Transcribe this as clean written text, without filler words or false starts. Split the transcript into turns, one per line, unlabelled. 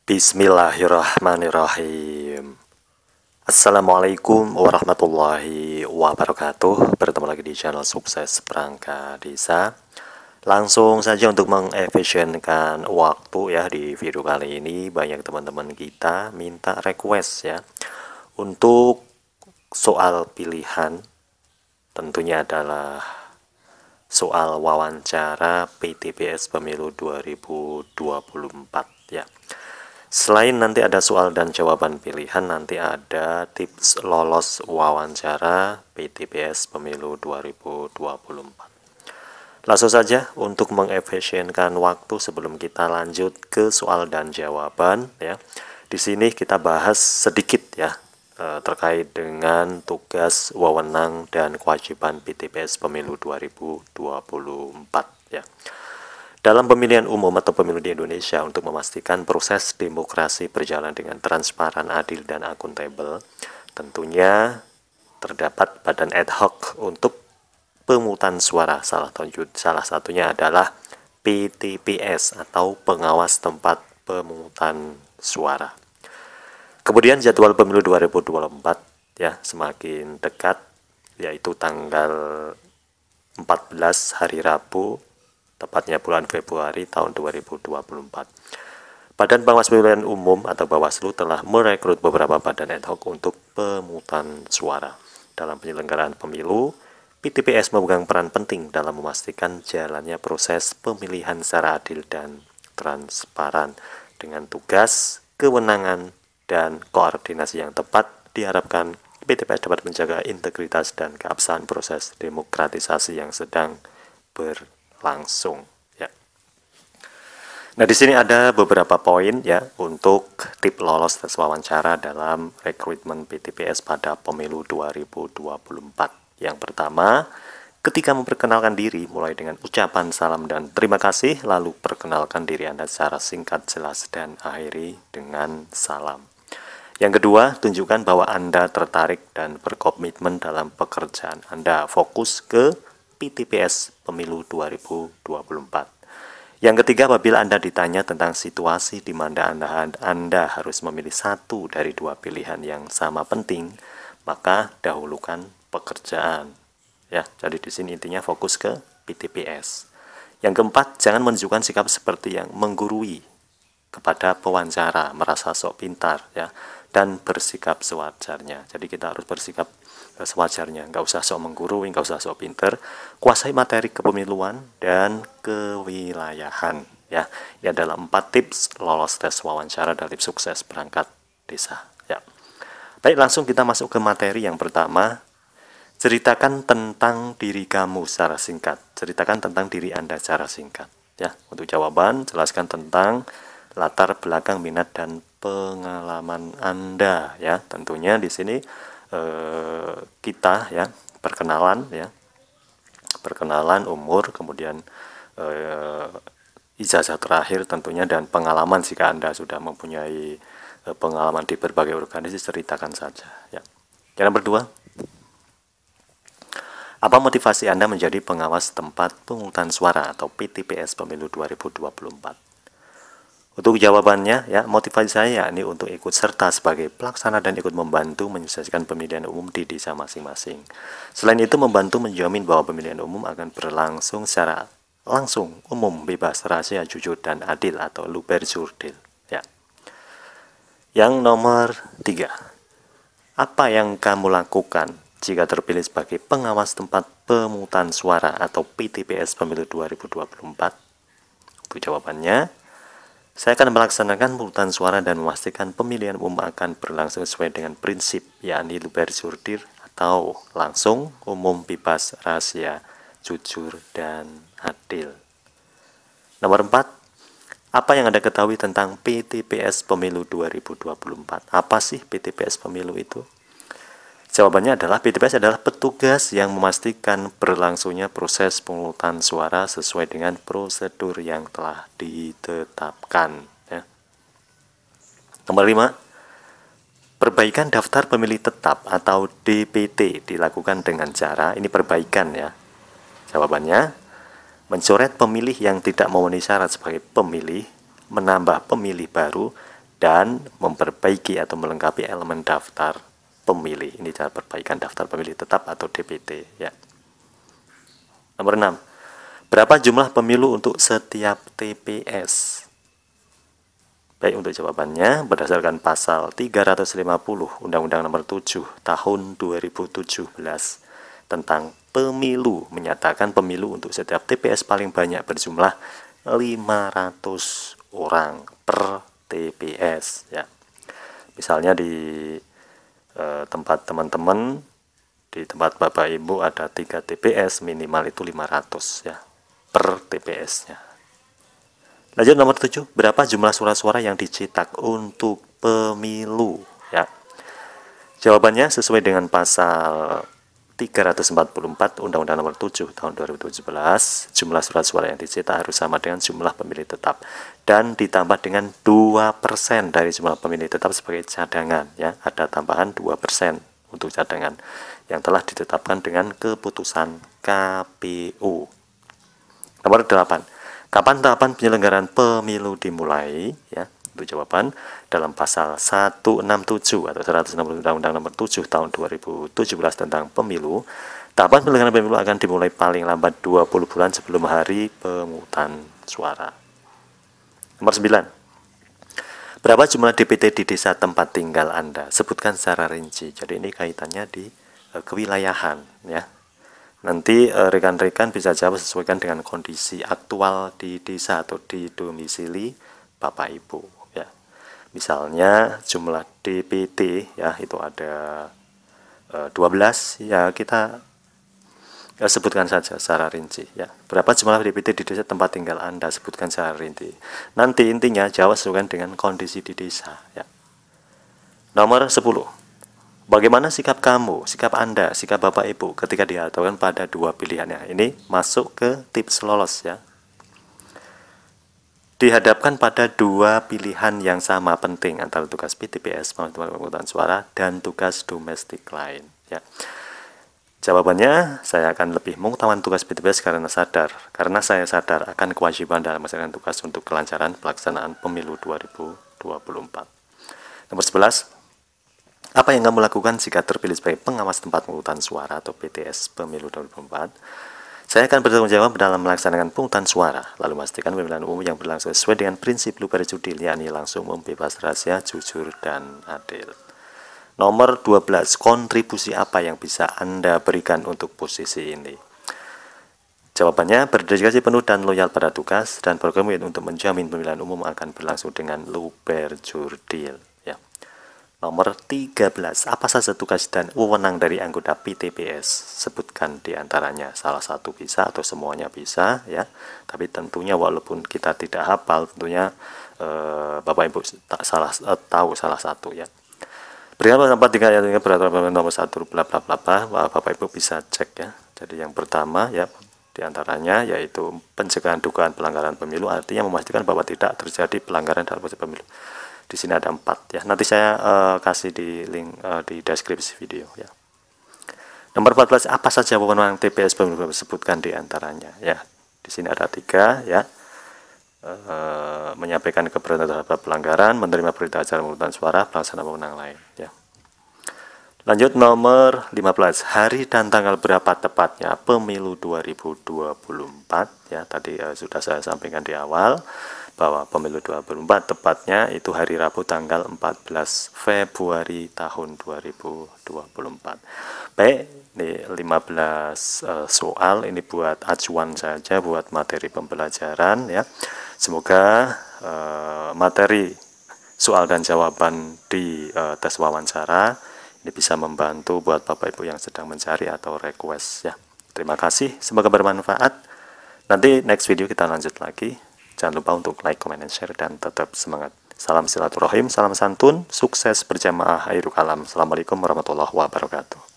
Bismillahirrahmanirrahim. Assalamualaikum warahmatullahi wabarakatuh. Bertemu lagi di channel Sukses Perangkat Desa. Langsung saja untuk mengefisienkan waktu ya, di video kali ini banyak teman-teman kita minta request ya untuk soal pilihan, tentunya adalah soal wawancara PTPS Pemilu 2024 ya. Selain nanti ada soal dan jawaban pilihan, nanti ada tips lolos wawancara PTPS Pemilu 2024. Langsung saja untuk mengefisienkan waktu sebelum kita lanjut ke soal dan jawaban ya. Di sini kita bahas sedikit ya terkait dengan tugas, wewenang dan kewajiban PTPS Pemilu 2024 ya. Dalam pemilihan umum atau pemilu di Indonesia, untuk memastikan proses demokrasi berjalan dengan transparan, adil, dan akuntabel, tentunya terdapat badan ad hoc untuk pemungutan suara. Salah satunya adalah PTPS atau pengawas tempat pemungutan suara. Kemudian jadwal pemilu 2024 ya semakin dekat, yaitu tanggal 14 hari Rabu, tepatnya bulan Februari tahun 2024. Badan Pengawas Pemilihan Umum atau Bawaslu telah merekrut beberapa badan ad hoc untuk pemungutan suara. Dalam penyelenggaraan pemilu, PTPS memegang peran penting dalam memastikan jalannya proses pemilihan secara adil dan transparan. Dengan tugas, kewenangan, dan koordinasi yang tepat, diharapkan PTPS dapat menjaga integritas dan keabsahan proses demokratisasi yang sedang berlangsung ya. Nah, di sini ada beberapa poin ya untuk tip lolos tes wawancara dalam rekrutmen PTPS pada pemilu 2024. Yang pertama, ketika memperkenalkan diri, mulai dengan ucapan salam dan terima kasih, lalu perkenalkan diri Anda secara singkat, jelas, dan akhiri dengan salam. Yang kedua, tunjukkan bahwa Anda tertarik dan berkomitmen dalam pekerjaan Anda. Fokus ke PTPS Pemilu 2024. Yang ketiga, apabila Anda ditanya tentang situasi di mana Anda harus memilih satu dari dua pilihan yang sama penting, maka dahulukan pekerjaan. Ya, jadi di sini intinya fokus ke PTPS. Yang keempat, jangan menunjukkan sikap seperti yang menggurui kepada pewawancara, merasa sok pintar ya, dan bersikap sewajarnya. Jadi kita harus bersikap sewajarnya, nggak usah sok menggurui, nggak usah sok pinter. Kuasai materi kepemiluan dan kewilayahan ya. Ini adalah 4 tips lolos tes wawancara dari Sukses Perangkat Desa ya. Baik, langsung kita masuk ke materi yang pertama. Ceritakan tentang diri kamu secara singkat. Ceritakan tentang diri Anda secara singkat ya. Untuk jawaban, jelaskan tentang latar belakang, minat, dan pengalaman Anda ya. Tentunya di sini kita ya perkenalan umur, kemudian ijazah terakhir tentunya, dan pengalaman jika Anda sudah mempunyai pengalaman di berbagai organisasi, ceritakan saja ya. Yang kedua, apa motivasi Anda menjadi pengawas tempat pemungutan suara atau PTPS Pemilu 2024? Untuk jawabannya ya, motivasi saya ini untuk ikut serta sebagai pelaksana dan ikut membantu menyukseskan pemilihan umum di desa masing-masing. Selain itu, membantu menjamin bahwa pemilihan umum akan berlangsung secara langsung, umum, bebas, rahasia, jujur, dan adil atau luber jurdil ya. Yang nomor 3, apa yang kamu lakukan jika terpilih sebagai pengawas tempat pemungutan suara atau PTPS Pemilu 2024? Untuk jawabannya, saya akan melaksanakan pemungutan suara dan memastikan pemilihan umum akan berlangsung sesuai dengan prinsip, yakni luber jurdil atau langsung, umum, bebas, rahasia, jujur, dan adil. Nomor 4, apa yang Anda ketahui tentang PTPS Pemilu 2024? Apa sih PTPS Pemilu itu? Jawabannya adalah PTPS adalah petugas yang memastikan berlangsungnya proses pemungutan suara sesuai dengan prosedur yang telah ditetapkan ya. Nomor 5, perbaikan daftar pemilih tetap atau DPT dilakukan dengan cara ini, perbaikan ya. Jawabannya, mencoret pemilih yang tidak memenuhi syarat sebagai pemilih, menambah pemilih baru, dan memperbaiki atau melengkapi elemen daftar pemilih. Ini cara perbaikan daftar pemilih tetap atau DPT ya. Nomor 6. Berapa jumlah pemilu untuk setiap TPS? Baik, untuk jawabannya berdasarkan pasal 350 Undang-Undang Nomor 7 Tahun 2017 tentang pemilu menyatakan pemilu untuk setiap TPS paling banyak berjumlah 500 orang per TPS ya. Misalnya di tempat teman-teman, di tempat Bapak Ibu ada 3 TPS, minimal itu 500 ya per TPS-nya. Lanjut nomor 7, berapa jumlah surat suara yang dicetak untuk pemilu ya? Jawabannya sesuai dengan pasal 344 Undang-Undang Nomor 7 Tahun 2017, jumlah surat suara yang dicetak harus sama dengan jumlah pemilih tetap dan ditambah dengan 2% dari jumlah pemilih tetap sebagai cadangan ya. Ada tambahan 2% untuk cadangan yang telah ditetapkan dengan keputusan KPU. Nomor 8. Kapan tahapan penyelenggaraan pemilu dimulai? Ya, untuk jawaban dalam pasal 167 atau 160 Undang-Undang Nomor 7 Tahun 2017 tentang pemilu, tahapan penyelenggaraan pemilu akan dimulai paling lambat 20 bulan sebelum hari pemungutan suara. Nomor 9. Berapa jumlah DPT di desa tempat tinggal Anda? Sebutkan secara rinci. Jadi ini kaitannya di kewilayahan ya. Nanti rekan-rekan bisa jawab sesuaikan dengan kondisi aktual di desa atau di domisili Bapak Ibu ya. Misalnya jumlah DPT ya itu ada 12 ya, kita sebutkan saja secara rinci ya. Berapa jumlah DPT di desa tempat tinggal Anda? Sebutkan secara rinci. Nanti intinya jawab sesuaikan dengan kondisi di desa ya. Nomor 10. Bagaimana sikap kamu, sikap Anda, sikap Bapak Ibu ketika dihadapkan pada dua pilihannya? Ini masuk ke tips lolos ya. Dihadapkan pada dua pilihan yang sama penting antara tugas PTPS pemungutan suara dan tugas domestik lain ya. Jawabannya, saya akan lebih mengutamakan tugas PTPS karena saya sadar akan kewajiban dalam melaksanakan tugas untuk kelancaran pelaksanaan pemilu 2024. Nomor 11. Apa yang kamu lakukan jika terpilih sebagai pengawas tempat pemungutan suara atau PTS pemilu 2024? Saya akan bertanggung jawab dalam melaksanakan pemungutan suara, lalu memastikan pemilihan umum yang berlangsung sesuai dengan prinsip luber judil, yakni langsung, umum, bebas rahasia, jujur, dan adil. Nomor 12. Kontribusi apa yang bisa Anda berikan untuk posisi ini? Jawabannya, berdedikasi penuh dan loyal pada tugas dan berkomitmen untuk menjamin pemilihan umum akan berlangsung dengan luber judil. Nomor 13. Apa saja tugas dan wewenang dari anggota PTPS? Sebutkan diantaranya. Salah satu bisa atau semuanya bisa ya. Tapi tentunya walaupun kita tidak hafal, tentunya Bapak Ibu tahu salah satu ya. Berikan tempat tinggal yang peraturan nomor 1 bla bla bla bla. Bapak Ibu bisa cek ya. Jadi yang pertama ya diantaranya yaitu pencegahan dugaan pelanggaran pemilu, artinya memastikan bahwa tidak terjadi pelanggaran dalam proses pemilu. Di sini ada 4 ya. Nanti saya kasih di link di deskripsi video ya. Nomor 14, apa saja wewenang TPS pemilu? Sebutkan di antaranya ya. Di sini ada 3 ya. Menyampaikan keberatan terhadap pelanggaran, menerima perintah acara pemungutan suara, pelaksana wewenang lain ya. Lanjut nomor 15, hari dan tanggal berapa tepatnya pemilu 2024 ya. Tadi sudah saya sampaikan di awal bahwa pemilu 2024 tepatnya itu hari Rabu tanggal 14 Februari tahun 2024. Baik, ini 15 soal ini buat acuan saja, buat materi pembelajaran ya. Semoga materi soal dan jawaban di tes wawancara ini bisa membantu buat Bapak Ibu yang sedang mencari atau request ya. Terima kasih, semoga bermanfaat. Nanti next video kita lanjut lagi. Jangan lupa untuk like, comment, and share, dan tetap semangat. Salam silaturahim, salam santun, sukses berjamaah, akhirul kalam. Assalamualaikum warahmatullahi wabarakatuh.